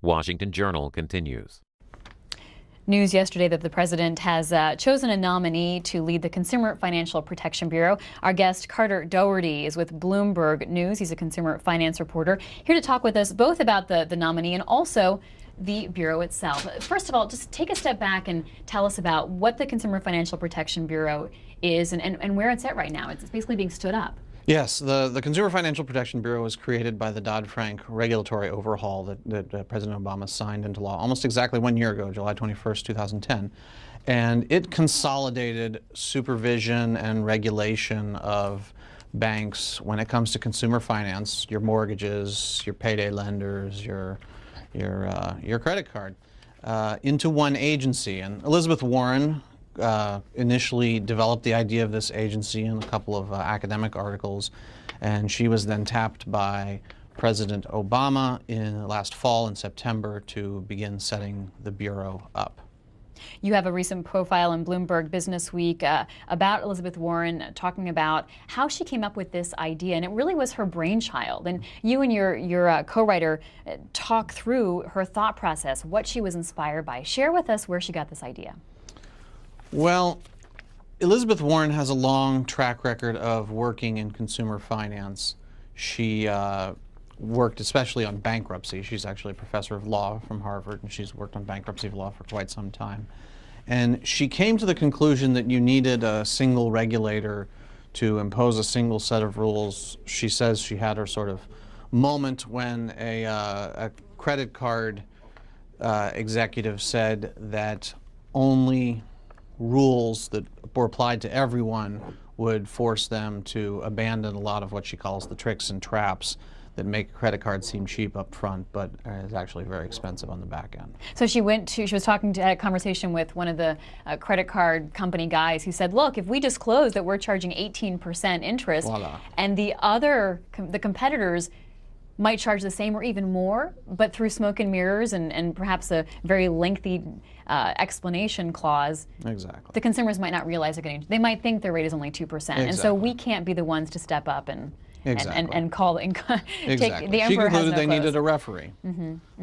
Washington Journal continues. News yesterday that the president has chosen a nominee to lead the Consumer Financial Protection Bureau. Our guest, Carter Dougherty, is with Bloomberg News. He's a consumer finance reporter, here to talk with us both about the nominee and also the Bureau itself. First of all, just take a step back and tell us about what the Consumer Financial Protection Bureau is and where it's at right now. It's basically being stood up. Yes, the Consumer Financial Protection Bureau was created by the Dodd-Frank regulatory overhaul that President Obama signed into law almost exactly 1 year ago, July 21st, 2010. And it consolidated supervision and regulation of banks when it comes to consumer finance, your mortgages, your payday lenders, your credit card, into one agency. And Elizabeth Warren initially developed the idea of this agency in a couple of academic articles, and she was then tapped by President Obama in last fall in September to begin setting the Bureau up. You have a recent profile in Bloomberg Business Week about Elizabeth Warren, talking about how she came up with this idea, and it really was her brainchild. And you and your co-writer talk through her thought process, what she was inspired by. Share with us where she got this idea. Well, Elizabeth Warren has a long track record of working in consumer finance. She worked especially on bankruptcy. She's actually a professor of law from Harvard, and she's worked on bankruptcy law for quite some time. And she came to the conclusion that you needed a single regulator to impose a single set of rules. She says she had her sort of moment when a credit card executive said that only rules that were applied to everyone would force them to abandon a lot of what she calls the tricks and traps that make a credit card seem cheap up front, but is actually very expensive on the back end. So she was talking to a conversation with one of the credit card company guys who said, look, if we disclose that we're charging 18% interest, voila, and the competitors might charge the same or even more, but through smoke and mirrors and perhaps a very lengthy explanation clause, exactly, the consumers might not realize they're getting, they might think their rate is only 2%. Exactly. And so we can't be the ones to step up and exactly, and call and exactly. take the emperor. She concluded has no they clothes. needed a referee,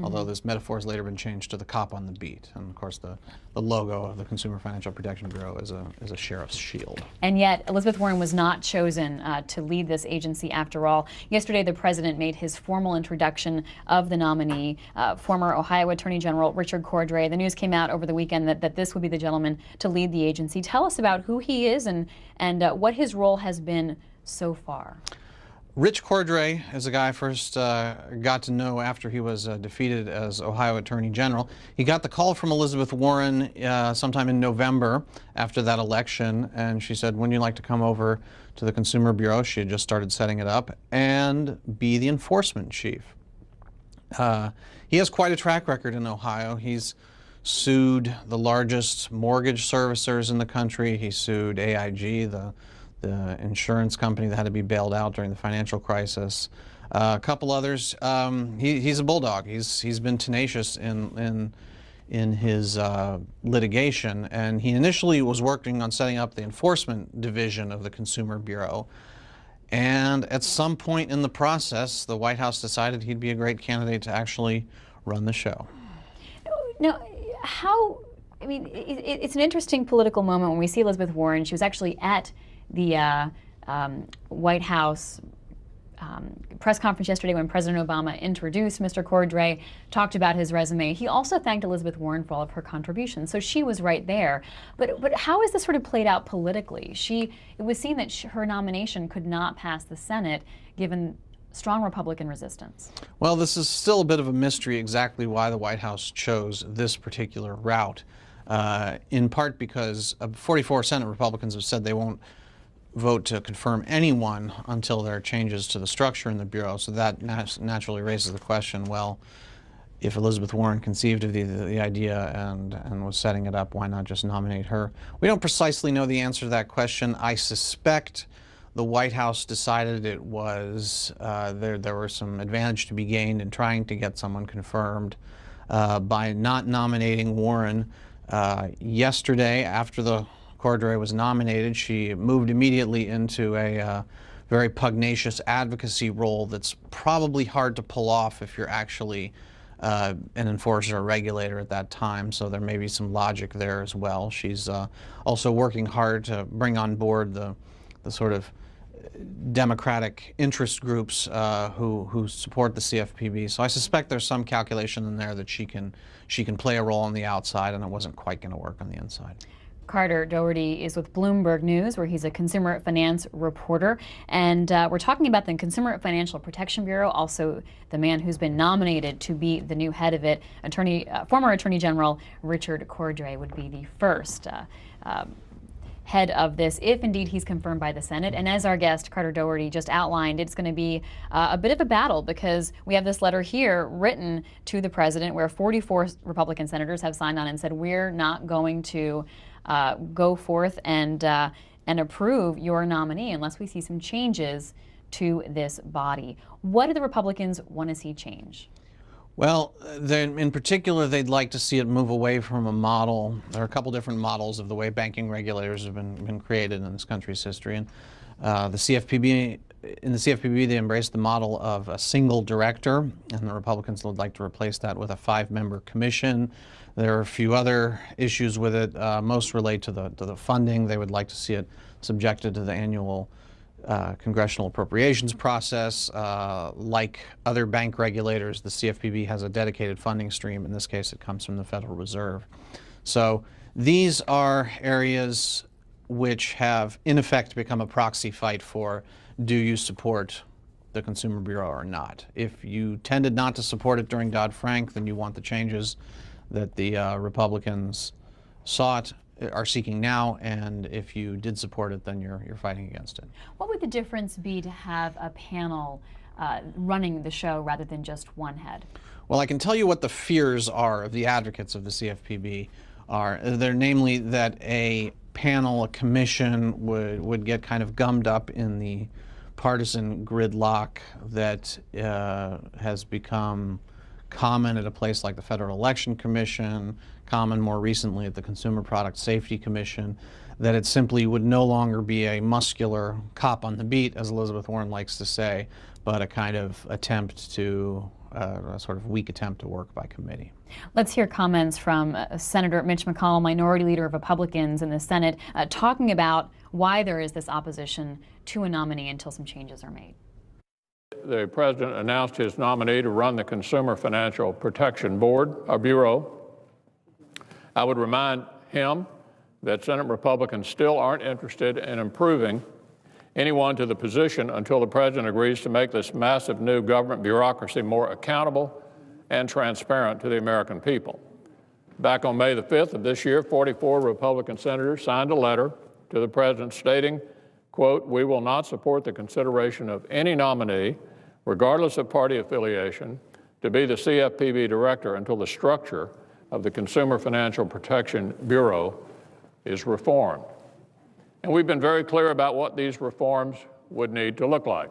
although this metaphor has later been changed to the cop on the beat. And of course the logo of the Consumer Financial Protection Bureau is a sheriff's shield. And yet Elizabeth Warren was not chosen to lead this agency after all. Yesterday the president made his formal introduction of the nominee, former Ohio Attorney General Richard Cordray. The news came out over the weekend that this would be the gentleman to lead the agency. Tell us about who he is and what his role has been so far. Rich Cordray is a guy I first got to know after he was defeated as Ohio Attorney General. He got the call from Elizabeth Warren sometime in November after that election, and she said, "Wouldn't you like to come over to the Consumer Bureau?" She had just started setting it up, and be the enforcement chief. He has quite a track record in Ohio. He's sued the largest mortgage servicers in the country. He sued AIG, the insurance company that had to be bailed out during the financial crisis. A couple others. He's a bulldog. He's been tenacious in his litigation, and he initially was working on setting up the enforcement division of the Consumer Bureau. And at some point in the process, the White House decided he'd be a great candidate to actually run the show. Now, I mean, it's an interesting political moment when we see Elizabeth Warren. She was actually at the White House press conference yesterday when President Obama introduced Mr. Cordray, talked about his resume. He also thanked Elizabeth Warren for all of her contributions, so she was right there. But how has this sort of played out politically? It was seen that her nomination could not pass the Senate given strong Republican resistance. Well, this is still a bit of a mystery exactly why the White House chose this particular route, in part because 44 Senate Republicans have said they won't vote to confirm anyone until there are changes to the structure in the Bureau. So that naturally raises the question, well, if Elizabeth Warren conceived of the idea and was setting it up, why not just nominate her? We don't precisely know the answer to that question. I suspect the White House decided it was, there were some advantage to be gained in trying to get someone confirmed by not nominating Warren. Yesterday, after the Cordray was nominated, she moved immediately into a very pugnacious advocacy role that's probably hard to pull off if you're actually an enforcer or regulator at that time, so there may be some logic there as well. She's also working hard to bring on board the sort of democratic interest groups who support the CFPB. So I suspect there's some calculation in there that she can play a role on the outside, and it wasn't quite going to work on the inside. Carter Dougherty is with Bloomberg News, where he's a consumer finance reporter. And we're talking about the Consumer Financial Protection Bureau, also the man who's been nominated to be the new head of it. Former Attorney General Richard Cordray would be the first head of this, if indeed he's confirmed by the Senate. And as our guest, Carter Dougherty, just outlined, it's going to be a bit of a battle, because we have this letter here written to the president where 44 Republican senators have signed on and said, we're not going to go forth and approve your nominee unless we see some changes to this body. What do the Republicans want to see change? Well, in particular, they'd like to see it move away from a model. There are a couple different models of the way banking regulators have been created in this country's history. And in the CFPB, they embraced the model of a single director, and the Republicans would like to replace that with a 5-member commission. There are a few other issues with it. Most relate to the funding. They would like to see it subjected to the annual congressional appropriations process. Like other bank regulators, the CFPB has a dedicated funding stream. In this case, it comes from the Federal Reserve. So these are areas which have, in effect, become a proxy fight for, do you support the Consumer Bureau or not? If you tended not to support it during Dodd-Frank, then you want the changes that the Republicans are seeking now, and if you did support it, then you're fighting against it. What would the difference be to have a panel running the show rather than just one head? Well, I can tell you what the fears are of the advocates of the CFPB are. They're namely that a panel, a commission, would get kind of gummed up in the partisan gridlock that has become common at a place like the Federal Election Commission, common more recently at the Consumer Product Safety Commission, that it simply would no longer be a muscular cop on the beat, as Elizabeth Warren likes to say, but a kind of attempt to, a sort of weak attempt to work by committee. Let's hear comments from Senator Mitch McConnell, Minority Leader of Republicans in the Senate, talking about why there is this opposition to a nominee until some changes are made. The president announced his nominee to run the Consumer Financial Protection Bureau. I would remind him that Senate Republicans still aren't interested in improving anyone to the position until the president agrees to make this massive new government bureaucracy more accountable and transparent to the American people. Back on May the 5th of this year, 44 Republican senators signed a letter to the president stating, quote, "We will not support the consideration of any nominee, regardless of party affiliation, to be the CFPB director until the structure of the Consumer Financial Protection Bureau is reformed." And we've been very clear about what these reforms would need to look like.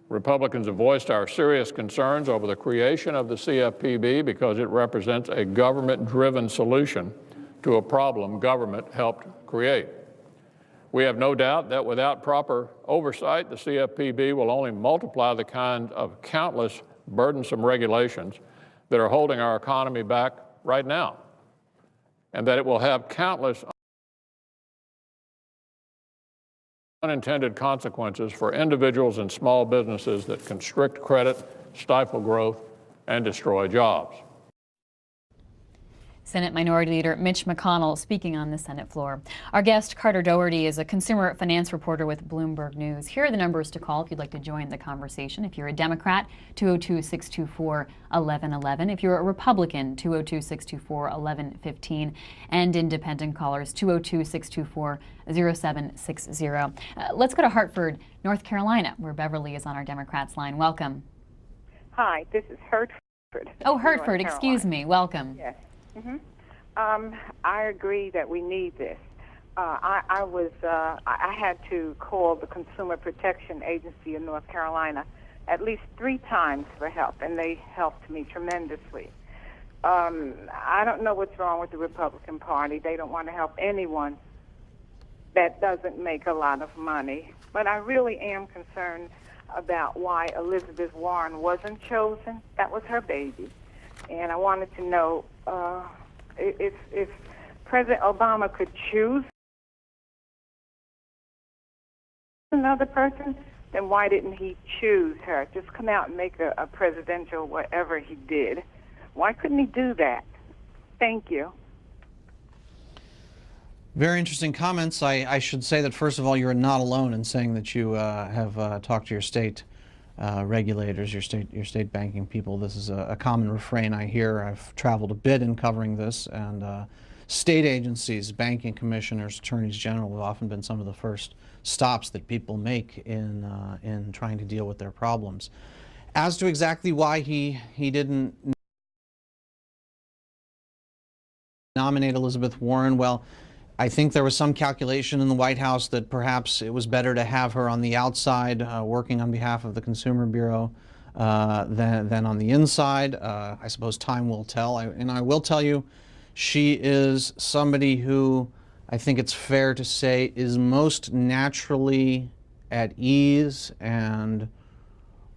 Republicans have voiced our serious concerns over the creation of the CFPB because it represents a government-driven solution to a problem government helped create. We have no doubt that without proper oversight, the CFPB will only multiply the kind of countless burdensome regulations that are holding our economy back right now, and that it will have countless unintended consequences for individuals and small businesses that constrict credit, stifle growth, and destroy jobs. Senate Minority Leader Mitch McConnell speaking on the Senate floor. Our guest, Carter Dougherty, is a consumer finance reporter with Bloomberg News. Here are the numbers to call if you'd like to join the conversation. If you're a Democrat, 202-624-1111. If you're a Republican, 202-624-1115. And independent callers, 202-624-0760. Let's go to Hartford, North Carolina, where Beverly is on our Democrats line. Welcome. Hi, this is Hartford. Oh, Hartford, excuse me. Welcome. Yes. I agree that we need this. I had to call the Consumer Protection Agency in North Carolina at least 3 times for help, and they helped me tremendously. I don't know what's wrong with the Republican Party. They don't want to help anyone that doesn't make a lot of money. But I really am concerned about why Elizabeth Warren wasn't chosen. That was her baby. And I wanted to know if President Obama could choose another person, then why didn't he choose her? Just come out and make a presidential whatever he did. Why couldn't he do that? Thank you. Very interesting comments. I should say that, first of all, you're not alone in saying that you have talked to your state regulators, your state banking people. This is a common refrain I hear. I've traveled a bit in covering this, and state agencies, banking commissioners, attorneys general have often been some of the first stops that people make in trying to deal with their problems. As to exactly why he didn't nominate Elizabeth Warren, well, I think there was some calculation in the White House that perhaps it was better to have her on the outside working on behalf of the Consumer Bureau than on the inside. I suppose time will tell. And I will tell you, she is somebody who I think it's fair to say is most naturally at ease and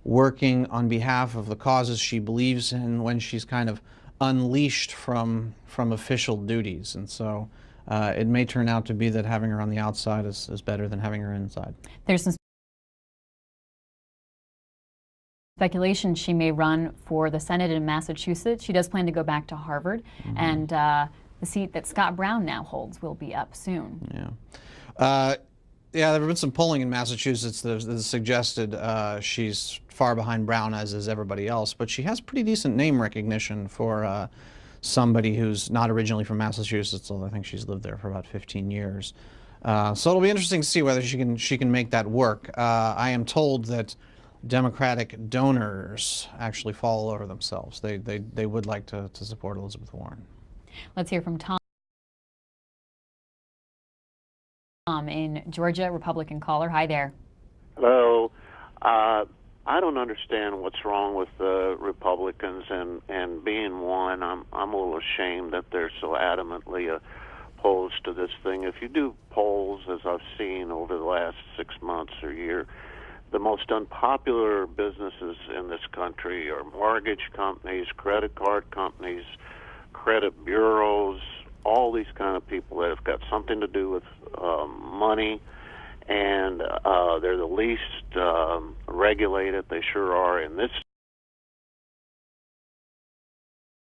working on behalf of the causes she believes in when she's kind of unleashed from official duties. And so it may turn out to be that having her on the outside is better than having her inside. There's some speculation she may run for the Senate in Massachusetts. She does plan to go back to Harvard, and the seat that Scott Brown now holds will be up soon. Yeah. Yeah, there have been some polling in Massachusetts that has suggested she's far behind Brown, as is everybody else, but she has pretty decent name recognition for somebody who's not originally from Massachusetts, although I think she's lived there for about 15 years. So it'll be interesting to see whether she can make that work. I am told that Democratic donors actually fall all over themselves. They would like to support Elizabeth Warren. Let's hear from Tom in Georgia, Republican caller. Hi there. Hello. I don't understand what's wrong with the Republicans, and being one, I'm a little ashamed that they're so adamantly opposed to this thing. If you do polls, as I've seen over the last 6 months or year, the most unpopular businesses in this country are mortgage companies, credit card companies, credit bureaus, all these kind of people that have got something to do with money, and they're the least regulated. They sure are in this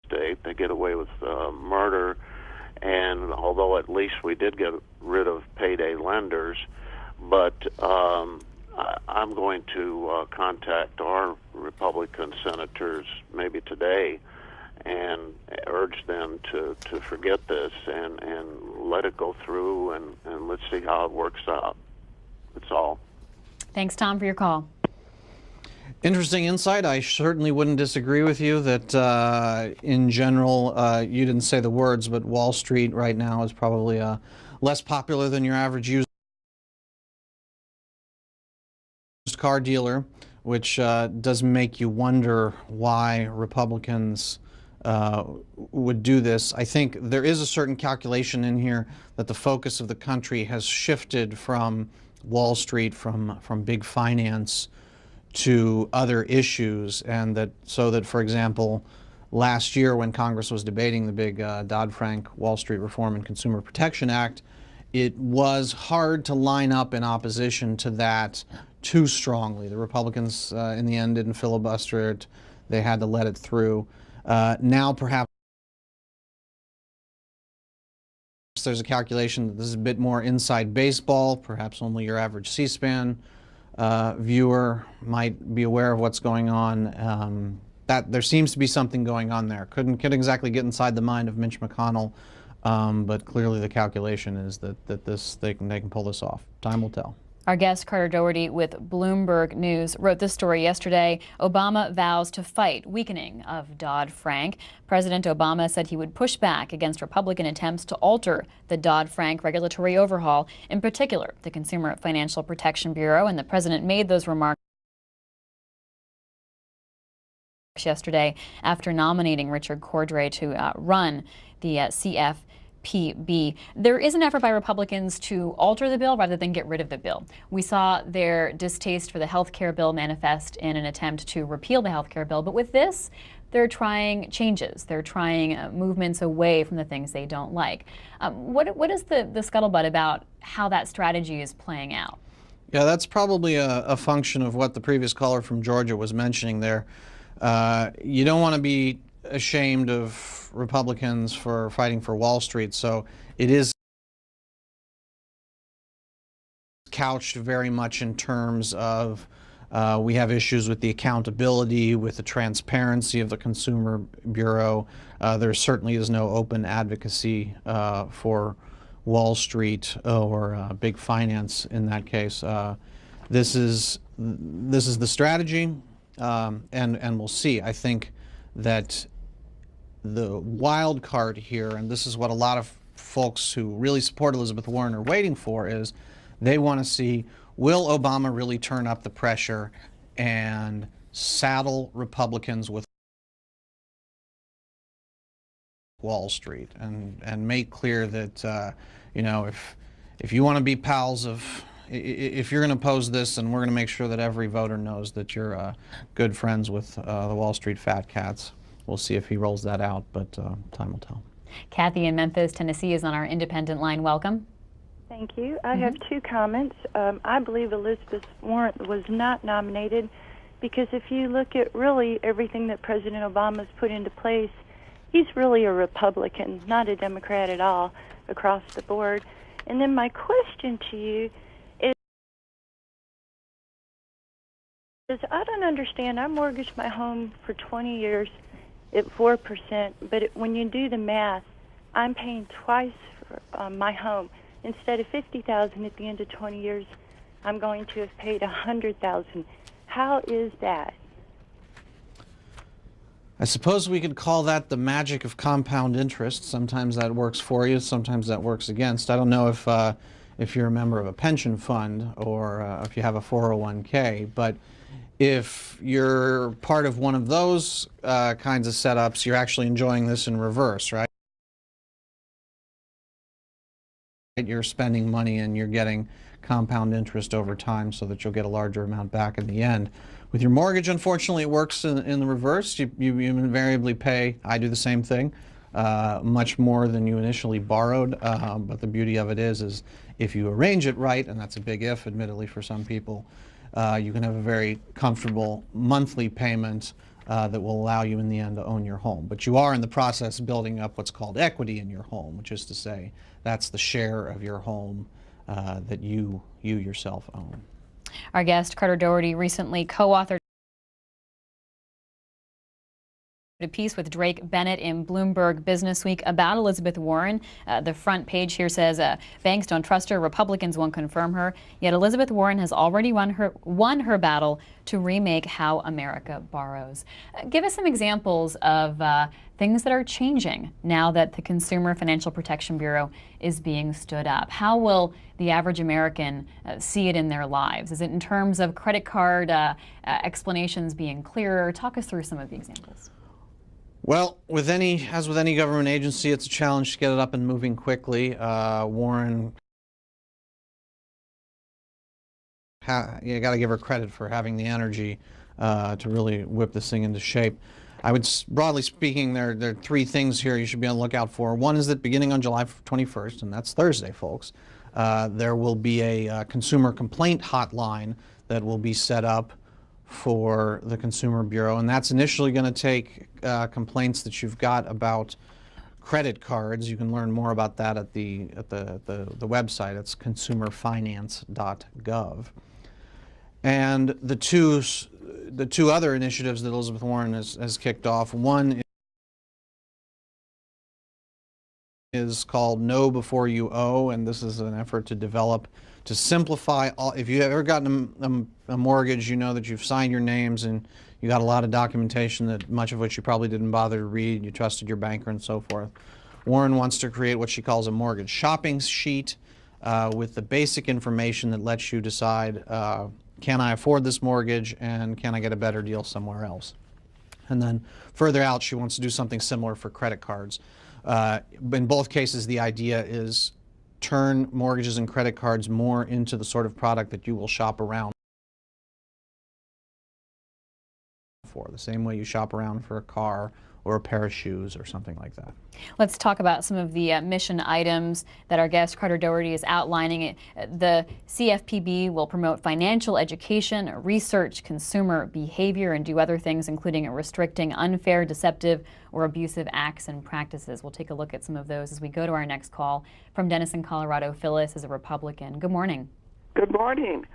state. They get away with murder, and although at least we did get rid of payday lenders, but I'm going to contact our Republican senators maybe today and urge them to forget this and let it go through, and let's see how it works out. That's all. Thanks, Tom, for your call. Interesting insight. I certainly wouldn't disagree with you that in general, you didn't say the words, but Wall Street right now is probably less popular than your average used car dealer, which does make you wonder why Republicans would do this. I think there is a certain calculation in here that the focus of the country has shifted from Wall Street, from big finance, to other issues, and that for example, last year when Congress was debating the big Dodd-Frank Wall Street Reform and Consumer Protection Act, it was hard to line up in opposition to that too strongly. The Republicans in the end didn't filibuster it. They had to let it through. Now perhaps there's a calculation that this is a bit more inside baseball. Perhaps only your average C-SPAN viewer might be aware of what's going on. That there seems to be something going on there. Couldn't exactly get inside the mind of Mitch McConnell, but clearly the calculation is that they can pull this off. Time will tell. Our guest, Carter Dougherty with Bloomberg News, wrote this story yesterday. Obama vows to fight weakening of Dodd-Frank. President Obama said he would push back against Republican attempts to alter the Dodd-Frank regulatory overhaul, in particular the Consumer Financial Protection Bureau, and the president made those remarks yesterday after nominating Richard Cordray to run the CFPB. There is an effort by Republicans to alter the bill rather than get rid of the bill. We saw their distaste for the health care bill manifest in an attempt to repeal the health care bill, but with this, they're trying changes. They're trying movements away from the things they don't like. What is the scuttlebutt about how that strategy is playing out? Yeah, that's probably a function of what the previous caller from Georgia was mentioning there. You don't want to be ashamed of Republicans for fighting for Wall Street, so it is couched very much in terms of we have issues with the accountability, with the transparency of the Consumer Bureau. There certainly is no open advocacy for Wall Street or big finance in that case. This is the strategy, and we'll see. I think that the wild card here, and this is what a lot of folks who really support Elizabeth Warren are waiting for, is they want to see, will Obama really turn up the pressure and saddle Republicans with Wall Street and make clear that you know, if you want to be pals of, if you're going to oppose this, and we're going to make sure that every voter knows that you're good friends with the Wall Street fat cats. We'll see if he rolls that out, but time will tell. Kathy in Memphis, Tennessee is on our independent line. Welcome. Thank you. I have two comments. I believe Elizabeth Warren was not nominated because if you look at really everything that President Obama's put into place, he's really a Republican, not a Democrat at all, across the board. And then my question to you is I don't understand. I mortgaged my home for 20 years at 4%, but when you do the math, I'm paying twice for my home. Instead of $50,000 at the end of 20 years, I'm going to have paid $100,000. How is that? I suppose we could call that the magic of compound interest. Sometimes that works for you, sometimes that works against. I don't know if you're a member of a pension fund or if you have a 401k, but if you're part of one of those kinds of setups, you're actually enjoying this in reverse, right? You're spending money and you're getting compound interest over time so that you'll get a larger amount back in the end. With your mortgage, unfortunately, it works in the reverse. You invariably pay, I do the same thing, much more than you initially borrowed. But the beauty of it is if you arrange it right, and that's a big if, admittedly, for some people, you can have a very comfortable monthly payment that will allow you in the end to own your home. But you are in the process of building up what's called equity in your home, which is to say that's the share of your home that you yourself own. Our guest, Carter Dougherty, recently co-authored a piece with Drake Bennett in Bloomberg Businessweek about Elizabeth Warren. The front page here says, banks don't trust her, Republicans won't confirm her, yet Elizabeth Warren has already won her battle to remake how America borrows. Give us some examples of things that are changing now that the Consumer Financial Protection Bureau is being stood up. How will the average American see it in their lives? Is it in terms of credit card explanations being clearer? Talk us through some of the examples. Well, as with any government agency, it's a challenge to get it up and moving quickly. Warren, you got to give her credit for having the energy to really whip this thing into shape. I would, broadly speaking, there are three things here you should be on the lookout for. One is that beginning on July 21st, and that's Thursday, folks, there will be a consumer complaint hotline that will be set up for the Consumer Bureau, and that's initially going to take complaints that you've got about credit cards. You can learn more about that at the website. It's consumerfinance.gov. And the two other initiatives that Elizabeth Warren has kicked off. One is called Know Before You Owe, and this is an effort to simplify all. If you've ever gotten a mortgage, you know that you've signed your names and you got a lot of documentation that much of which you probably didn't bother to read. You trusted your banker and so forth. Warren wants to create what she calls a mortgage shopping sheet with the basic information that lets you decide, can I afford this mortgage and can I get a better deal somewhere else? And then further out, she wants to do something similar for credit cards. In both cases, the idea is turn mortgages and credit cards more into the sort of product that you will shop around for, the same way you shop around for a car or a pair of shoes or something like that. Let's talk about some of the mission items that our guest Carter Dougherty is outlining. The CFPB will promote financial education, research consumer behavior, and do other things, including restricting unfair, deceptive, or abusive acts and practices. We'll take a look at some of those as we go to our next call from Denison, Colorado. Phyllis is a Republican. Good morning. Good morning.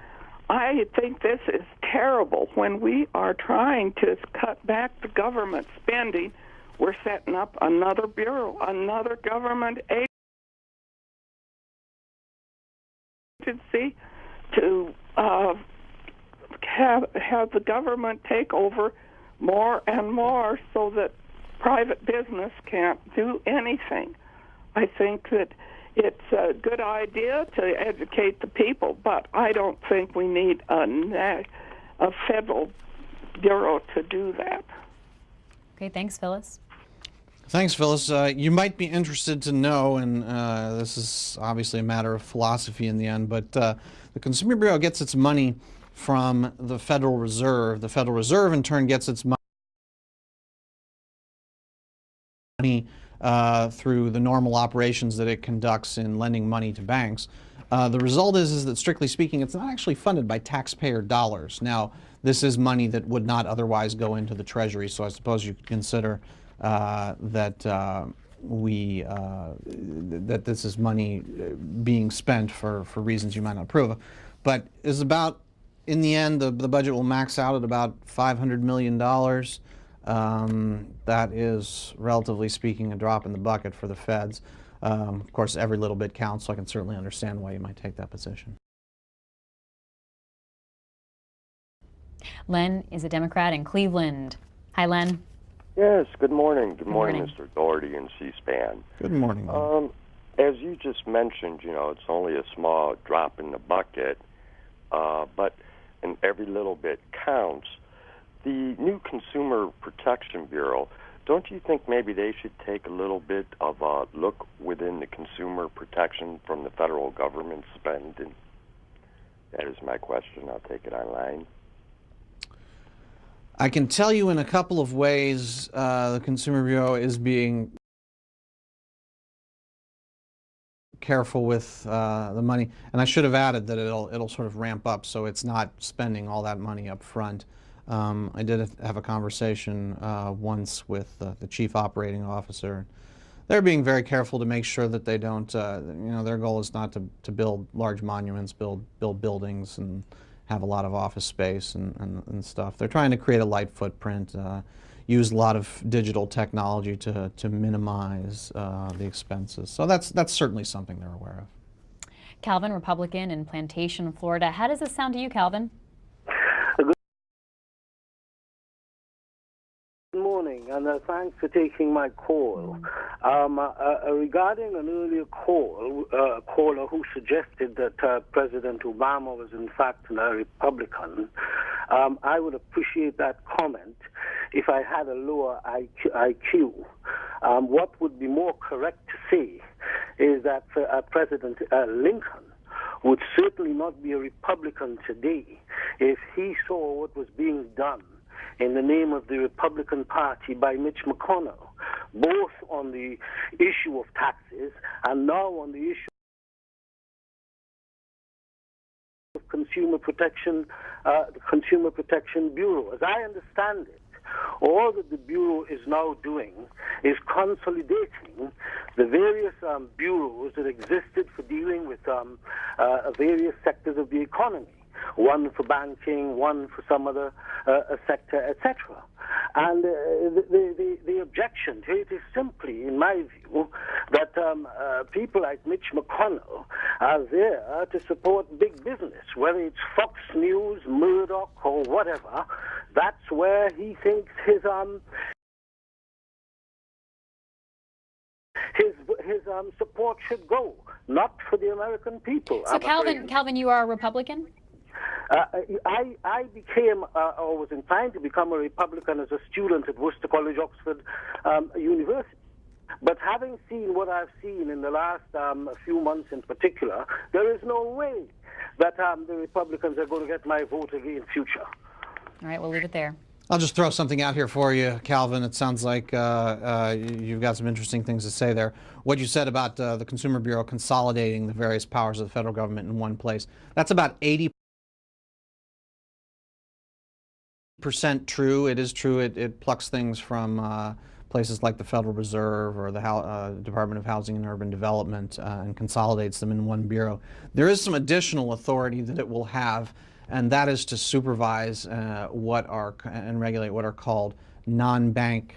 I think this is terrible. When we are trying to cut back the government spending, we're setting up another bureau, another government agency to have the government take over more and more so that private business can't do anything. I think that it's a good idea to educate the people, but I don't think we need a federal bureau to do that. Okay, thanks, Phyllis. Thanks, Phyllis. You might be interested to know, and this is obviously a matter of philosophy in the end, but the Consumer Bureau gets its money from the Federal Reserve. The Federal Reserve, in turn, gets its money through the normal operations that it conducts in lending money to banks. The result is that, strictly speaking, it's not actually funded by taxpayer dollars. Now, this is money that would not otherwise go into the Treasury, so I suppose you could consider that this is money being spent for reasons you might not approve of. But it's about, in the end, the budget will max out at about $500 million. That is, relatively speaking, a drop in the bucket for the feds. Of course, every little bit counts, so I can certainly understand why you might take that position. Len is a Democrat in Cleveland. Hi, Len. Yes, good morning. Good morning. Mr. Dougherty and C-SPAN. Good morning. As you just mentioned, it's only a small drop in the bucket, but and every little bit counts. The new Consumer Protection Bureau, don't you think maybe they should take a little bit of a look within the consumer protection from the federal government spending? That is my question. I'll take it online. I can tell you in a couple of ways the Consumer Bureau is being careful with the money, and I should have added that it'll sort of ramp up, so it's not spending all that money up front. I did have a conversation once with the chief operating officer. They're being very careful to make sure that they don't, their goal is not to build large monuments, build buildings and have a lot of office space and stuff. They're trying to create a light footprint, use a lot of digital technology to minimize the expenses. So that's certainly something they're aware of. Calvin, Republican in Plantation, Florida. How does this sound to you, Calvin? Good morning, and thanks for taking my call. Regarding an earlier caller who suggested that President Obama was in fact a Republican, I would appreciate that comment if I had a lower IQ. What would be more correct to say is that President Lincoln would certainly not be a Republican today if he saw what was being done in the name of the Republican Party by Mitch McConnell, both on the issue of taxes and now on the issue of Consumer Protection, the Consumer Protection Bureau. As I understand it, all that the Bureau is now doing is consolidating the various bureaus that existed for dealing with various sectors of the economy. One for banking, one for some other sector, etc. And the objection to it is simply, in my view, that people like Mitch McConnell are there to support big business, whether it's Fox News, Murdoch, or whatever. That's where he thinks his support should go, not for the American people. So, Calvin, you are a Republican? I became, or was inclined to become a Republican as a student at Worcester College, Oxford University. But having seen what I've seen in the last few months in particular, there is no way that the Republicans are going to get my vote again in future. All right, we'll leave it there. I'll just throw something out here for you, Calvin. It sounds like you've got some interesting things to say there. What you said about the Consumer Bureau consolidating the various powers of the federal government in one place, that's about 80% true. It is true. It plucks things from places like the Federal Reserve or the Department of Housing and Urban Development and consolidates them in one bureau. There is some additional authority that it will have, and that is to supervise and regulate what are called non-bank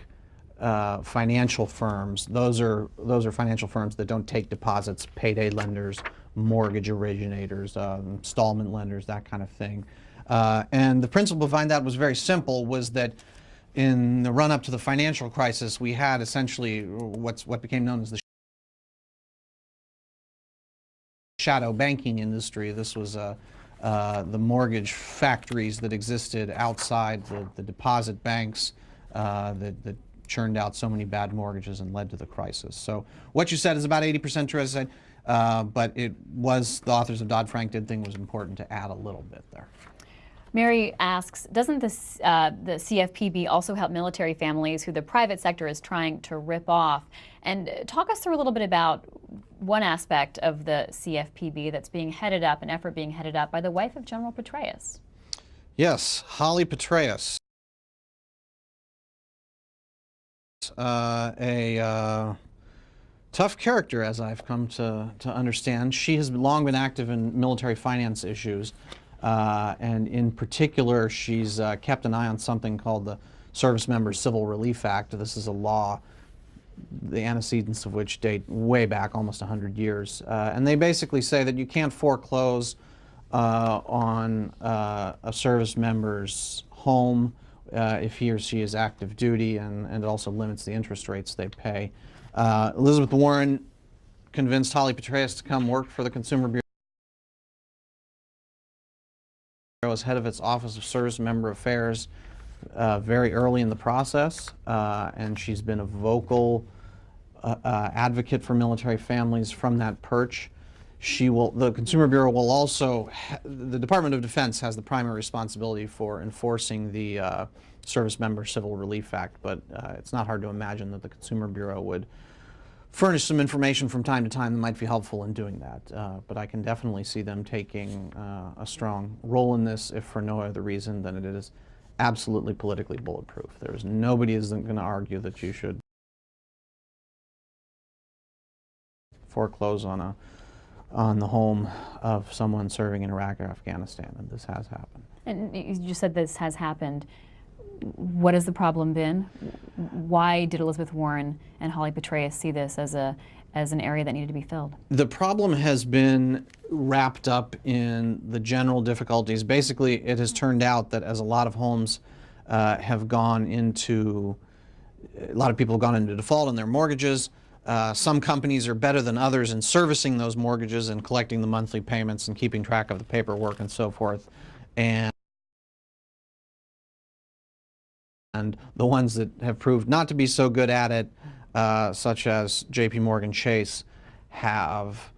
financial firms. Those are financial firms that don't take deposits, payday lenders, mortgage originators, installment lenders, that kind of thing. And the principle behind that was very simple, was that in the run-up to the financial crisis, we had essentially what became known as the shadow banking industry. This was the mortgage factories that existed outside the deposit banks that churned out so many bad mortgages and led to the crisis. So what you said is about 80% true, as I said, but it was, the authors of Dodd-Frank did think it was important to add a little bit there. Mary asks, doesn't the CFPB also help military families who the private sector is trying to rip off? And talk us through a little bit about one aspect of the CFPB that's being headed up, an effort being headed up by the wife of General Petraeus. Yes, Holly Petraeus. A tough character, as I've come to understand. She has long been active in military finance issues. And in particular, she's kept an eye on something called the Service Member Civil Relief Act. This is a law, the antecedents of which date way back, almost 100 years. And they basically say that you can't foreclose on a service member's home if he or she is active duty, and it also limits the interest rates they pay. Elizabeth Warren convinced Holly Petraeus to come work for the Consumer Bureau as head of its Office of Service Member Affairs very early in the process, and she's been a vocal advocate for military families from that perch. The Consumer Bureau will also, the Department of Defense has the primary responsibility for enforcing the Service Member Civil Relief Act, but it's not hard to imagine that the Consumer Bureau would furnish some information from time to time that might be helpful in doing that. But I can definitely see them taking a strong role in this, if for no other reason than it is absolutely politically bulletproof. There's nobody isn't going to argue that you should foreclose on the home of someone serving in Iraq or Afghanistan, and this has happened. And you just said this has happened. What has the problem been? Why did Elizabeth Warren and Holly Petraeus see this as an area that needed to be filled? The problem has been wrapped up in the general difficulties. Basically, it has turned out that as a lot of homes have gone into, a lot of people have gone into default on their mortgages. Some companies are better than others in servicing those mortgages and collecting the monthly payments and keeping track of the paperwork and so forth. And the ones that have proved not to be so good at it, such as JP Morgan Chase, have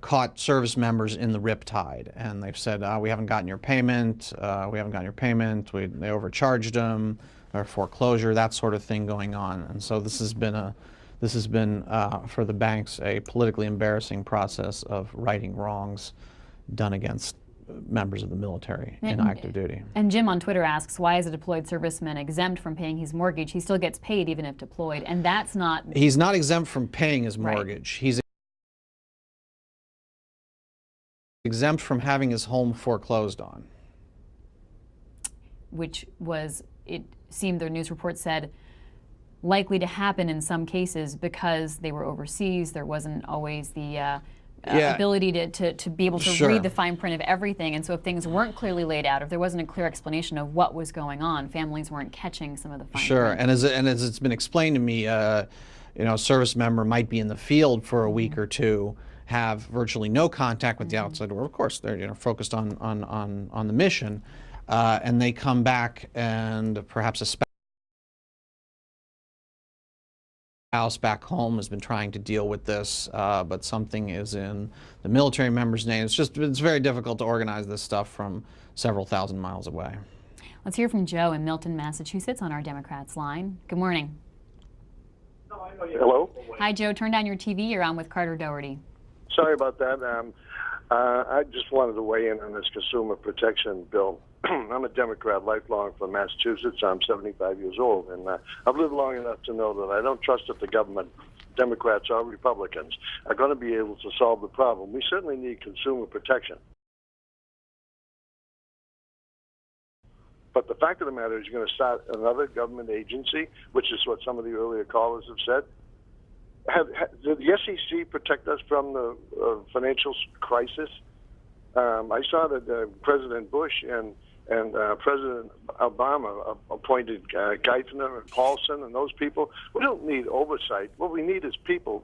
caught service members in the riptide, and they've said, we haven't gotten your payment, they overcharged them, or foreclosure, that sort of thing going on. And so this has been for the banks a politically embarrassing process of righting wrongs done against members of the military in active duty. And Jim on Twitter asks, why is a deployed serviceman exempt from paying his mortgage? He still gets paid even if deployed, and that's not... He's not exempt from paying his mortgage. Right. He's exempt from having his home foreclosed on. Which was, it seemed the news report said, likely to happen in some cases because they were overseas. There wasn't always the ability to be able to read the fine print of everything, and so if things weren't clearly laid out, if there wasn't a clear explanation of what was going on, families weren't catching some of the fine print. And as it's been explained to me, a service member might be in the field for a week or two, have virtually no contact with the outside world. Of course, they're focused on the mission, and they come back, and perhaps a spouse back home has been trying to deal with this, but something is in the military member's name. It's very difficult to organize this stuff from several thousand miles away. Let's hear from Joe in Milton, Massachusetts on our Democrats line. Good morning. Hello? Hi, Joe. Turn down your TV. You're on with Carter Dougherty. Sorry about that. I just wanted to weigh in on this consumer protection bill. I'm a Democrat, lifelong from Massachusetts. I'm 75 years old, and I've lived long enough to know that I don't trust that the government, Democrats or Republicans, are going to be able to solve the problem. We certainly need consumer protection. But the fact of the matter is you're going to start another government agency, which is what some of the earlier callers have said. Did the SEC protect us from the financial crisis? I saw that President Bush and President Obama appointed Geithner and Paulson and those people. We don't need oversight. What we need is people.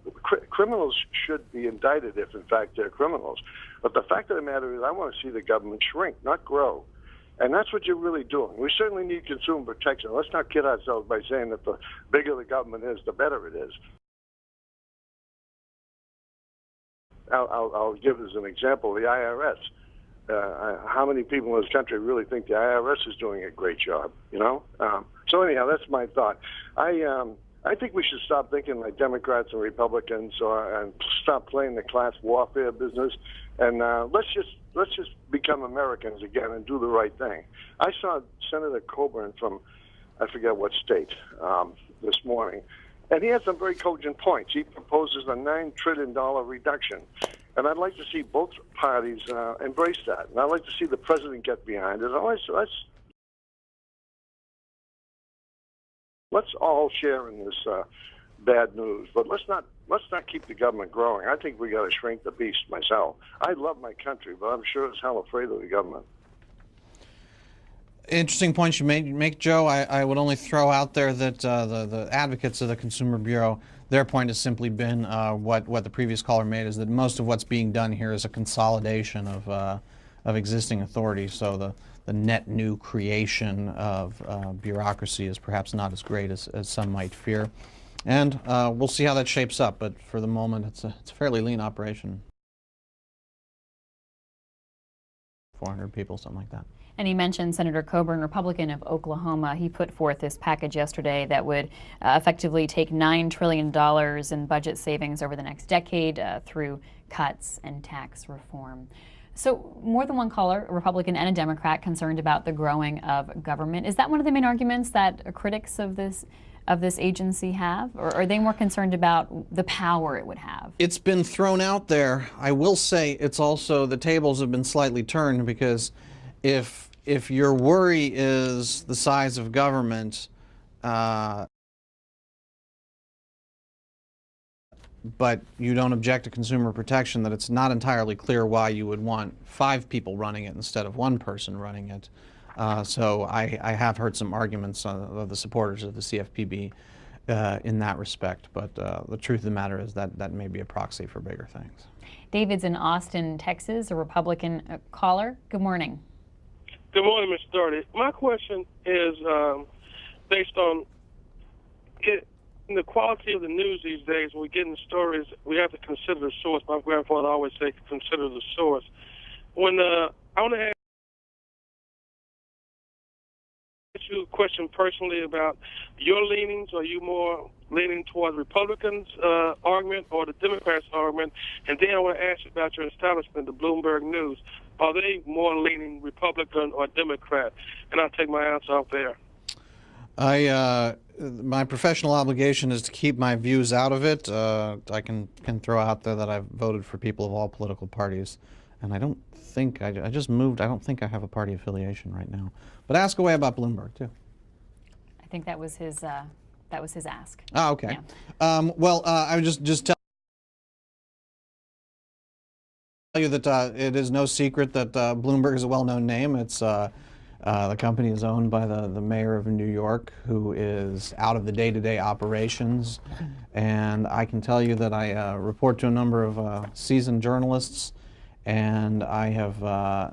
Criminals should be indicted if, in fact, they're criminals. But the fact of the matter is I want to see the government shrink, not grow. And that's what you're really doing. We certainly need consumer protection. Let's not kid ourselves by saying that the bigger the government is, the better it is. I'll give as an example the IRS. How many people in this country really think the IRS is doing a great job? You know. So anyhow, that's my thought. I think we should stop thinking like Democrats and Republicans, and stop playing the class warfare business, and let's just become Americans again and do the right thing. I saw Senator Coburn from I forget what state this morning. And he has some very cogent points. He proposes a $9 trillion reduction. And I'd like to see both parties embrace that. And I'd like to see the president get behind it. Let's all share in this bad news. But let's not keep the government growing. I think we got to shrink the beast myself. I love my country, but I'm sure as hell afraid of the government. Interesting points you make, Joe. I would only throw out there that the advocates of the Consumer Bureau, their point has simply been what the previous caller made, is that most of what's being done here is a consolidation of existing authorities. So the net new creation of bureaucracy is perhaps not as great as some might fear. And we'll see how that shapes up. But for the moment, it's a fairly lean operation. 400 people, something like that. And he mentioned Senator Coburn, Republican of Oklahoma. He put forth this package yesterday that would effectively take $9 trillion in budget savings over the next decade through cuts and tax reform. So more than one caller, a Republican and a Democrat, concerned about the growing of government. Is that one of the main arguments that critics of this agency have? Or are they more concerned about the power it would have? It's been thrown out there. I will say it's also, the tables have been slightly turned, because if your worry is the size of government, but you don't object to consumer protection, that it's not entirely clear why you would want 5 people running it instead of 1 person running it. So I have heard some arguments of the supporters of the CFPB in that respect, but the truth of the matter is that may be a proxy for bigger things. David's in Austin, Texas, a Republican caller. Good morning. Good morning, Mr. Dougherty. My question is based on the quality of the news these days. When we get in stories, we have to consider the source. My grandfather always said, consider the source. When I want to ask you a question personally about your leanings. Are you more leaning toward the Republicans' argument or the Democrats' argument? And then I want to ask you about your establishment, the Bloomberg News. Are they more leaning Republican or Democrat? And I'll take my answer off there. My professional obligation is to keep my views out of it. I can throw out there that I've voted for people of all political parties, and I don't think I just moved. I don't think I have a party affiliation right now. But ask away about Bloomberg too. I think that was his ask. Ah, okay. Yeah. Well, I would just tell you that it is no secret that Bloomberg is a well-known name. It's the company is owned by the mayor of New York, who is out of the day-to-day operations. And I can tell you that I report to a number of seasoned journalists, and I have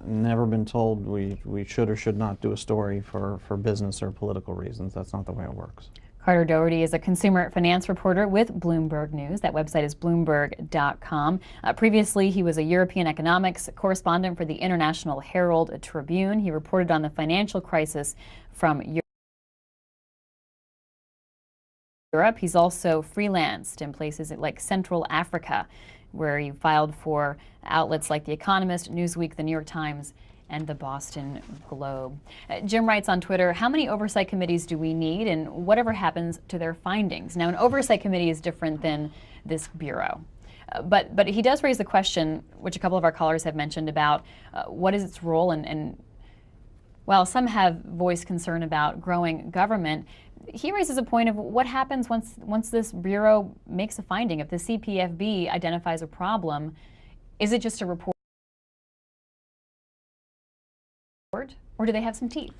never been told we should or should not do a story for business or political reasons. That's not the way it works. Carter Dougherty is a consumer finance reporter with Bloomberg News. That website is bloomberg.com. Previously, he was a European economics correspondent for the International Herald Tribune. He reported on the financial crisis from Europe. He's also freelanced in places like Central Africa, where he filed for outlets like The Economist, Newsweek, The New York Times, and the Boston Globe. Jim writes on Twitter, how many oversight committees do we need, and whatever happens to their findings? Now, an oversight committee is different than this bureau. But he does raise the question, which a couple of our callers have mentioned, about what is its role, and while some have voiced concern about growing government, he raises a point of what happens once this bureau makes a finding. If the CFPB identifies a problem, is it just a report? Or do they have some teeth?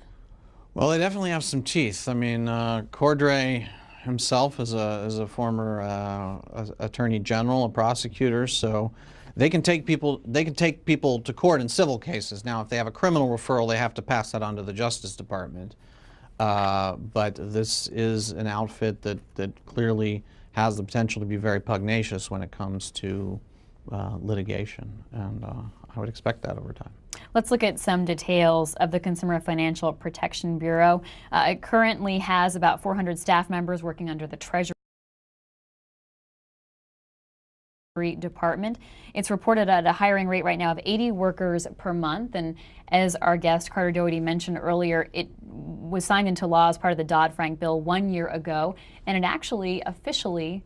Well, they definitely have some teeth. I mean, Cordray himself is a former attorney general, a prosecutor, so they can take people to court in civil cases. Now, if they have a criminal referral, they have to pass that on to the Justice Department. But this is an outfit that clearly has the potential to be very pugnacious when it comes to litigation, and I would expect that over time. Let's look at some details of the Consumer Financial Protection Bureau. It currently has about 400 staff members working under the Treasury Department. It's reported at a hiring rate right now of 80 workers per month, and as our guest Carter Dougherty mentioned earlier, it was signed into law as part of the Dodd-Frank bill 1 year ago, and it actually officially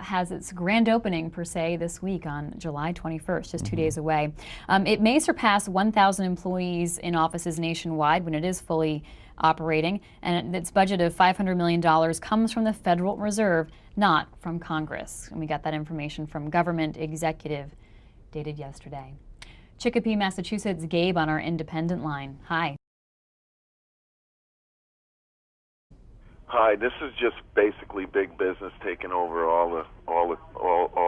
has its grand opening, per se, this week on July 21st, just 2 days away. It may surpass 1,000 employees in offices nationwide when it is fully operating, and its budget of $500 million comes from the Federal Reserve, not from Congress. And we got that information from Government Executive, dated yesterday. Chicopee, Massachusetts, Gabe on our independent line. Hi. Hi, this is just basically big business taking over all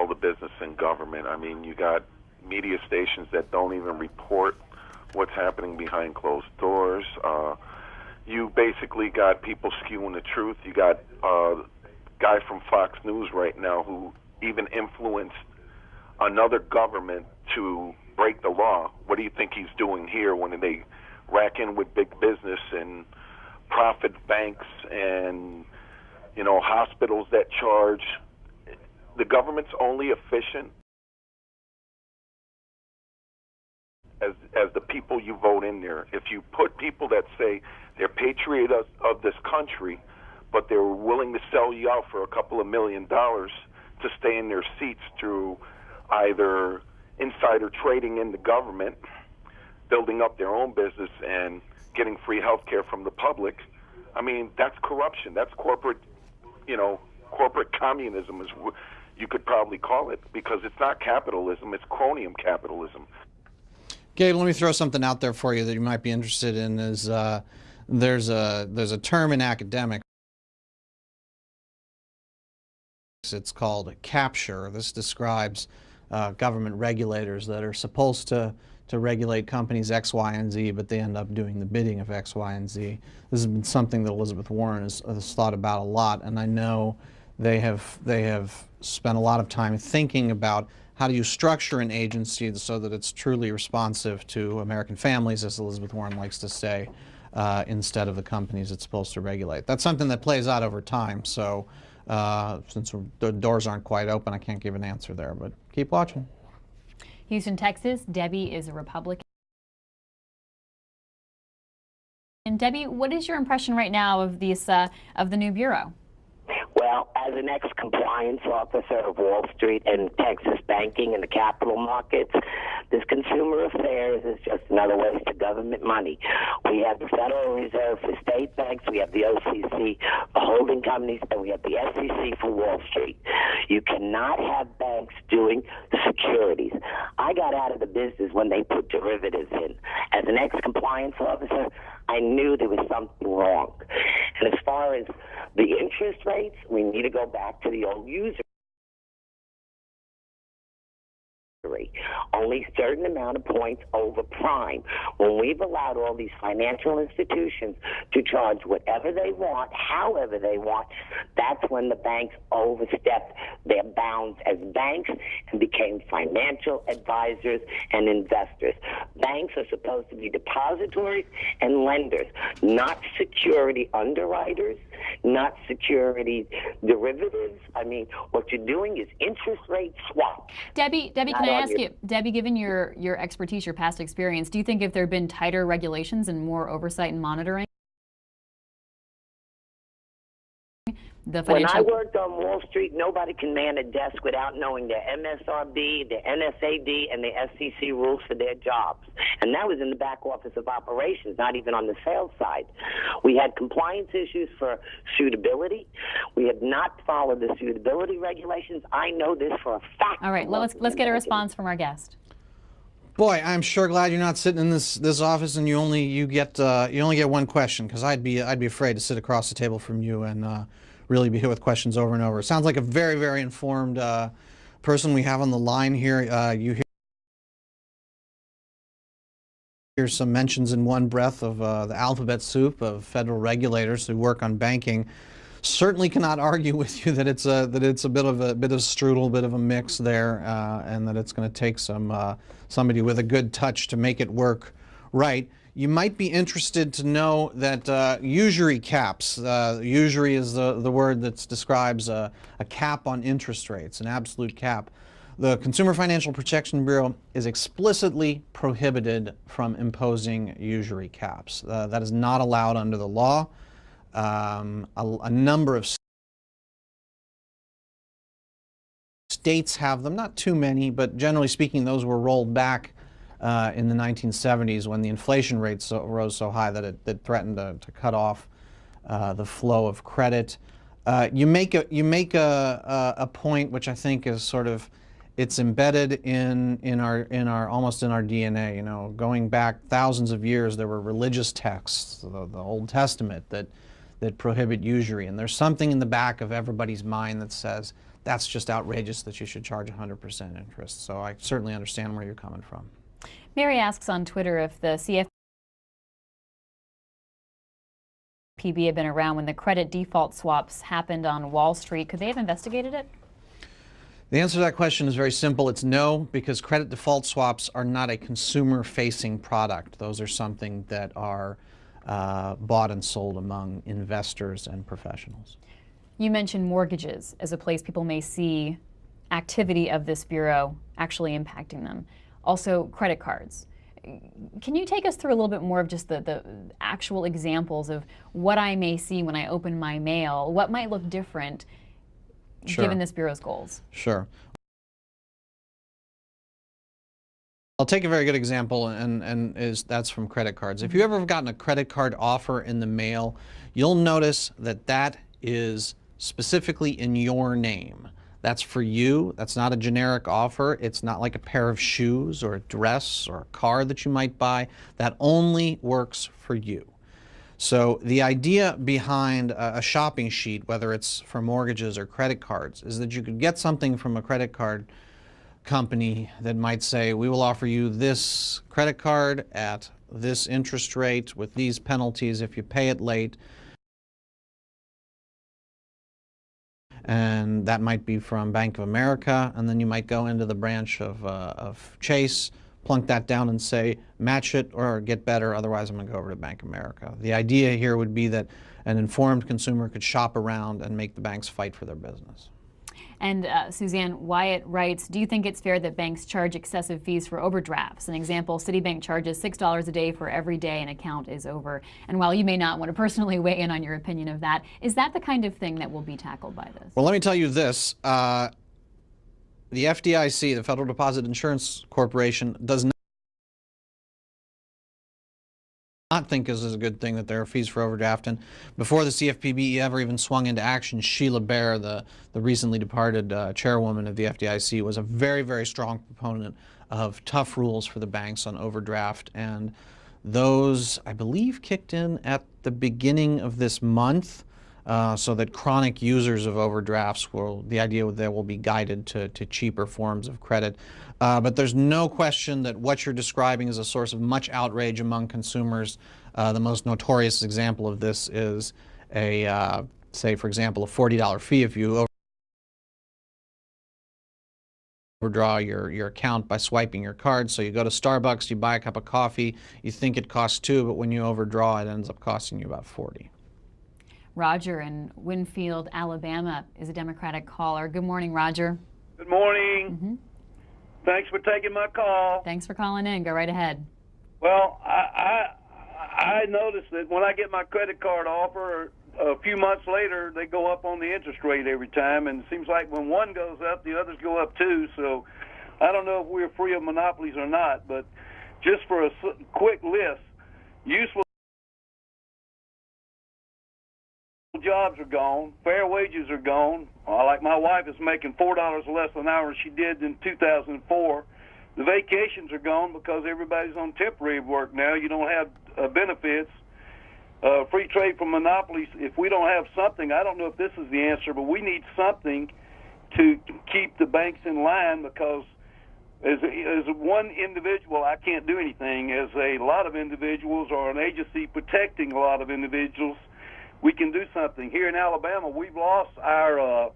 the business in government. I mean, you got media stations that don't even report what's happening behind closed doors. You basically got people skewing the truth. You got a guy from Fox News right now who even influenced another government to break the law. What do you think he's doing here when they rack in with big business and profit banks and, you know, hospitals that charge? The government's only efficient as the people you vote in there. If you put people that say they're patriots of this country, but they're willing to sell you out for a couple of $1 million to stay in their seats through either insider trading in the government, building up their own business, and getting free health care from the public, I mean, that's corruption. That's corporate, corporate communism is you could probably call it, because it's not capitalism, it's cronyum capitalism. Gabe, let me throw something out there for you that you might be interested in. Is there's a term in academics. It's called capture. This describes government regulators that are supposed to regulate companies X, Y, and Z, but they end up doing the bidding of X, Y, and Z. This has been something that Elizabeth Warren has thought about a lot, and I know they have spent a lot of time thinking about how do you structure an agency so that it's truly responsive to American families, as Elizabeth Warren likes to say, instead of the companies it's supposed to regulate. That's something that plays out over time, so since the doors aren't quite open, I can't give an answer there, but keep watching. Houston, Texas, Debbie is a Republican. And Debbie, what is your impression right now of this of the new bureau? Well, as an ex-compliance officer of Wall Street and Texas banking and the capital markets, this consumer affairs is just another waste of government money. We have the Federal Reserve for state banks, we have the OCC for holding companies, and we have the SEC for Wall Street. You cannot have banks doing the securities. I got out of the business when they put derivatives in. As an ex-compliance officer, I knew there was something wrong. And as far as the interest rates, we need to go back to the old user Treasury, only a certain amount of points over prime. When we've allowed all these financial institutions to charge whatever they want, however they want, that's when the banks overstepped their bounds as banks and became financial advisors and investors. Banks are supposed to be depositories and lenders, not security underwriters, not security derivatives. I mean, what you're doing is interest rate swaps. Debbie, can I ask you, Debbie, given your expertise, your past experience, do you think if there had been tighter regulations and more oversight and monitoring, the financial... When I worked on Wall Street, nobody can man a desk without knowing the MSRB, the NSAD, and the SEC rules for their jobs. And that was in the back office of operations, not even on the sales side. We had compliance issues for suitability. We had not followed the suitability regulations. I know this for a fact. All right, let's get a response from our guest. Boy, I'm sure glad you're not sitting in this office and you only get one question, because I'd be afraid to sit across the table from you and really be hit with questions over and over. Sounds like a very, very informed person we have on the line here. You hear some mentions in one breath of the alphabet soup of federal regulators who work on banking. Certainly cannot argue with you that it's a bit of strudel, bit of a mix there, and that it's going to take somebody with a good touch to make it work right. You might be interested to know that usury caps, usury is the word that describes a cap on interest rates, an absolute cap. The Consumer Financial Protection Bureau is explicitly prohibited from imposing usury caps. That is not allowed under the law. A number of states have them, not too many, but generally speaking, those were rolled back in the 1970s when the inflation rates rose so high that it threatened to cut off the flow of credit. You make a point which I think is sort of, it's embedded in our almost in our DNA. You know, going back thousands of years, there were religious texts, the Old Testament, that prohibit usury, and there's something in the back of everybody's mind that says that's just outrageous that you should charge 100% interest. So I certainly understand where you're coming from. Mary asks on Twitter if the CFPB had been around when the credit default swaps happened on Wall Street. Could they have investigated it? The answer to that question is very simple. It's no, because credit default swaps are not a consumer-facing product. Those are something that are bought and sold among investors and professionals. You mentioned mortgages as a place people may see activity of this bureau actually impacting them. Also, credit cards. Can you take us through a little bit more of just the actual examples of what I may see when I open my mail? What might look different given this bureau's goals? Sure. I'll take a very good example, and that's from credit cards. If you've ever gotten a credit card offer in the mail, you'll notice that is specifically in your name. That's for you. That's not a generic offer. It's not like a pair of shoes or a dress or a car that you might buy. That only works for you. So the idea behind a shopping sheet, whether it's for mortgages or credit cards, is that you could get something from a credit card company that might say, we will offer you this credit card at this interest rate with these penalties if you pay it late. And that might be from Bank of America, and then you might go into the branch of Chase, plunk that down and say, match it or get better, otherwise I'm going to go over to Bank of America. The idea here would be that an informed consumer could shop around and make the banks fight for their business. And Suzanne Wyatt writes, do you think it's fair that banks charge excessive fees for overdrafts? An example, Citibank charges $6 a day for every day an account is over. And while you may not want to personally weigh in on your opinion of that, is that the kind of thing that will be tackled by this? Well, let me tell you this. The FDIC, the Federal Deposit Insurance Corporation, does not think this is a good thing that there are fees for overdraft. And before the CFPB ever even swung into action, Sheila Bair, the recently departed chairwoman of the FDIC, was a very, very strong proponent of tough rules for the banks on overdraft. And those, I believe, kicked in at the beginning of this month. so that chronic users of overdrafts the idea that will be guided to cheaper forms of credit. But there's no question that what you're describing is a source of much outrage among consumers. The most notorious example of this is say, for example, a $40 fee if you overdraw your account by swiping your card. So you go to Starbucks, you buy a cup of coffee, you think it costs $2, but when you overdraw, it ends up costing you about $40. Roger in Winfield, Alabama is a Democratic caller. Good morning, Roger. Good morning. Thanks for taking my call. Thanks for calling in. Go right ahead. Well, I noticed that when I get my credit card offer, a few months later, they go up on the interest rate every time, and it seems like when one goes up, the others go up too. So I don't know if we're free of monopolies or not, but just for a quick list, useful jobs are gone, fair wages are gone. Like my wife is making $4 less an hour than she did in 2004. The vacations are gone because everybody's on temporary work now. You don't have benefits. Free trade from monopolies. If we don't have something, I don't know if this is the answer, but we need something to keep the banks in line, because as one individual, I can't do anything. As a lot of individuals or an agency protecting a lot of individuals, we can do something. Here in Alabama, we've lost our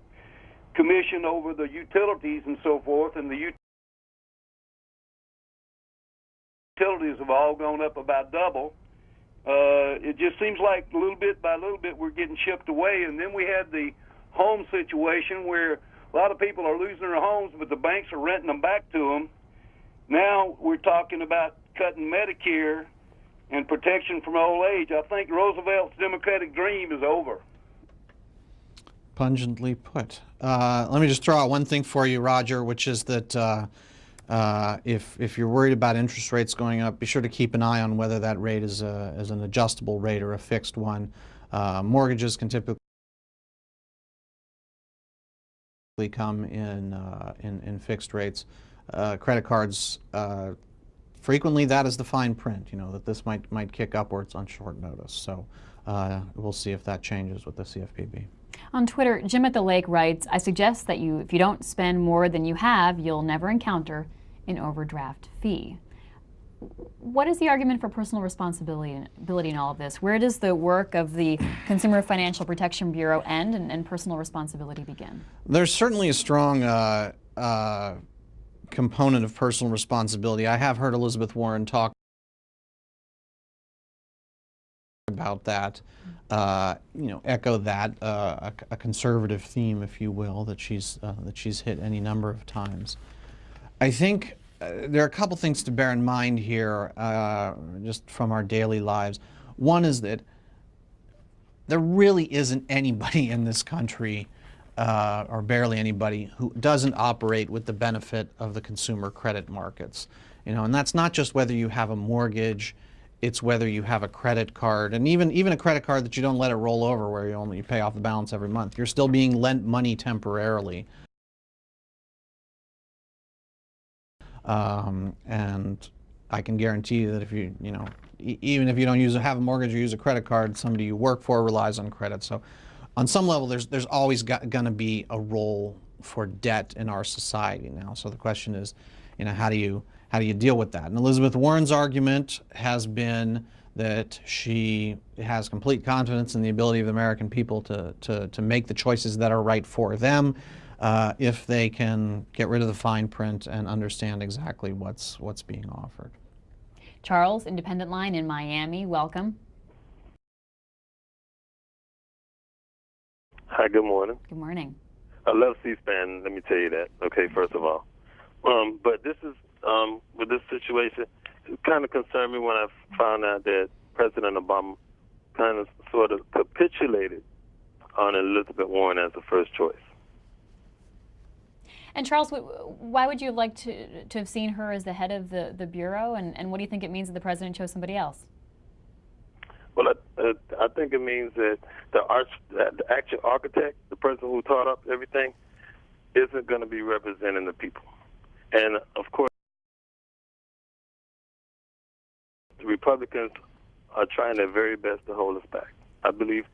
commission over the utilities and so forth, and the utilities have all gone up about double. It just seems like little bit by little bit we're getting shipped away. And then we had the home situation where a lot of people are losing their homes, but the banks are renting them back to them. Now we're talking about cutting Medicare and protection from old age. I think Roosevelt's Democratic dream is over. Pungently put. Let me just throw out one thing for you, Roger, which is that if you're worried about interest rates going up, be sure to keep an eye on whether that rate is an adjustable rate or a fixed one. Mortgages can typically come in fixed rates. Credit cards, frequently that is the fine print, that this might kick upwards on short notice. So we'll see if that changes with the CFPB. On Twitter, Jim at the Lake writes, I suggest that if you don't spend more than you have, you'll never encounter an overdraft fee. What is the argument for personal responsibility in all of this? Where does the work of the Consumer Financial Protection Bureau end and personal responsibility begin? There's certainly a strong component of personal responsibility. I have heard Elizabeth Warren talk about that, echo that, a conservative theme, if you will, that she's hit any number of times. I think there are a couple things to bear in mind here, just from our daily lives. One is that there really isn't anybody in this country, or barely anybody, who doesn't operate with the benefit of the consumer credit markets. And that's not just whether you have a mortgage. It's whether you have a credit card, and even a credit card that you don't let it roll over, where you pay off the balance every month. You're still being lent money temporarily. And I can guarantee you that if even if you don't have a mortgage or use a credit card, somebody you work for relies on credit. So on some level, there's always going to be a role for debt in our society now. So the question is, how do you deal with that? And Elizabeth Warren's argument has been that she has complete confidence in the ability of the American people to make the choices that are right for them, if they can get rid of the fine print and understand exactly what's being offered. Charles, Independent Line in Miami, welcome. Hi, good morning. Good morning. I love C-SPAN, let me tell you that, okay, first of all. But this is, with this situation, it kind of concerned me when I found out that President Obama kind of sort of capitulated on Elizabeth Warren as the first choice. And Charles, why would you have liked to have seen her as the head of the Bureau, and what do you think it means that the President chose somebody else? Well, I think it means that the actual architect, the person who thought up everything, isn't going to be representing the people. And, of course, the Republicans are trying their very best to hold us back. I believe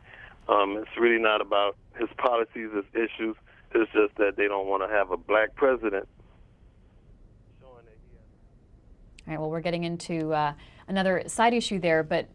It's really not about his policies, his issues. It's just that they don't want to have a black president. All right, well, we're getting into another side issue there, but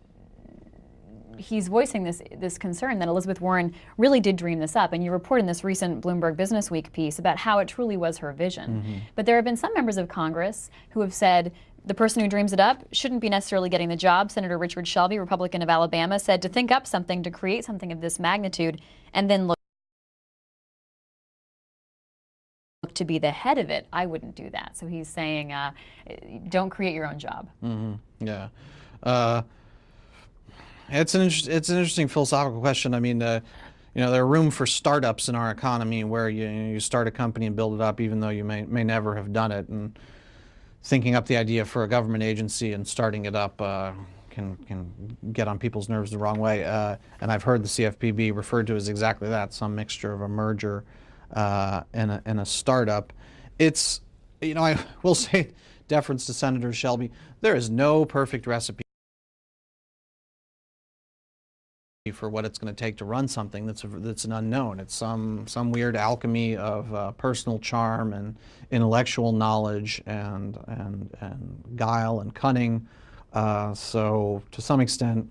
he's voicing this concern that Elizabeth Warren really did dream this up. And you report in this recent Bloomberg Businessweek piece about how it truly was her vision. But there have been some members of Congress who have said the person who dreams it up shouldn't be necessarily getting the job. Senator Richard Shelby, Republican of Alabama, said to think up something, to create something of this magnitude, and then look to be the head of it, I wouldn't do that. So he's saying, don't create your own job. Yeah. It's an interesting philosophical question. I mean, you know, there are room for startups in our economy where you start a company and build it up, even though you may never have done it. And thinking up the idea for a government agency and starting it up can get on people's nerves the wrong way. And I've heard the CFPB referred to as exactly that, some mixture of a merger and a startup. It's, you know, I will say, deference to Senator Shelby, there is no perfect recipe for what it's going to take to run something that's an unknown. It's some weird alchemy of personal charm and intellectual knowledge and guile and cunning. So to some extent,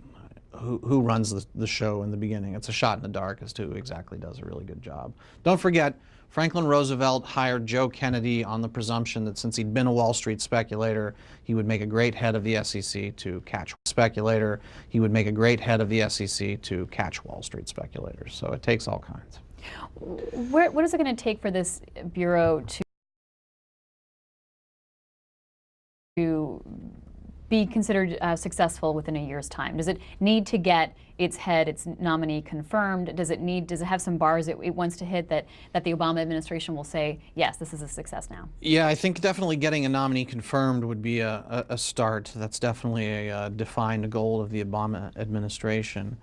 who runs the show in the beginning? It's a shot in the dark as to who exactly does a really good job. Don't forget, Franklin Roosevelt hired Joe Kennedy on the presumption that since he'd been a Wall Street speculator, he would make a great head of the SEC to catch speculator. He would make a great head of the SEC to catch Wall Street speculators. So it takes all kinds. What is it going to take for this bureau to be considered successful within a year's time? Does it need to get its head, its nominee confirmed? Does it have some bars it wants to hit that the Obama administration will say, yes, this is a success now? Yeah, I think definitely getting a nominee confirmed would be a start. That's definitely a defined goal of the Obama administration.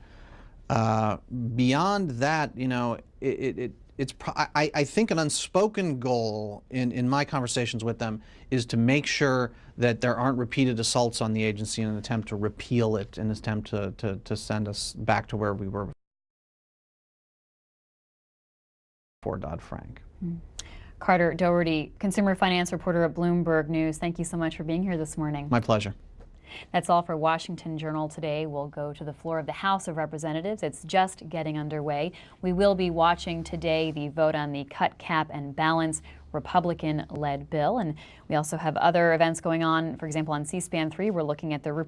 Beyond that, you know, I think an unspoken goal in my conversations with them is to make sure that there aren't repeated assaults on the agency in an attempt to repeal it, in an attempt to send us back to where we were before Dodd-Frank. Carter Dougherty, consumer finance reporter at Bloomberg News, thank you so much for being here this morning. My pleasure. That's all for Washington Journal today. We'll go to the floor of the House of Representatives. It's just getting underway. We will be watching today the vote on the Cut, Cap, and Balance Republican-led bill. And we also have other events going on. For example, on C-SPAN 3, we're looking at the Rupert